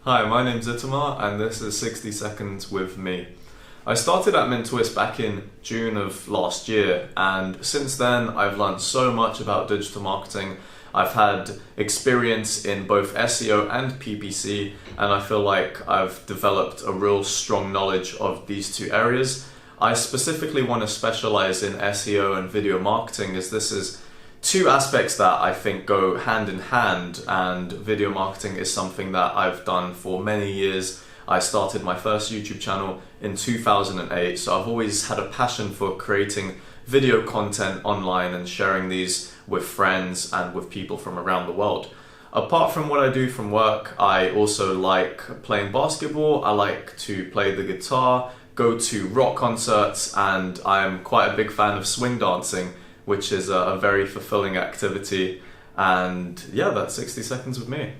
Hi, my name's Itamar and this is 60 Seconds with me. I started at MintTwist back in June of last year, and since then I've learned so much about digital marketing. I've had experience in both SEO and PPC, and I feel like I've developed a real strong knowledge of these two areas. I specifically want to specialize in SEO and video marketing, as this is two aspects that I think go hand in hand, and video marketing is something that I've done for many years. I started my first YouTube channel in 2008, so I've always had a passion for creating video content online and sharing these with friends and with people from around the world. Apart from what I do from work, I also like playing basketball, I like to play the guitar, go to rock concerts, and I'm quite a big fan of swing dancing, which is a very fulfilling activity. And yeah, that's 60 seconds with me.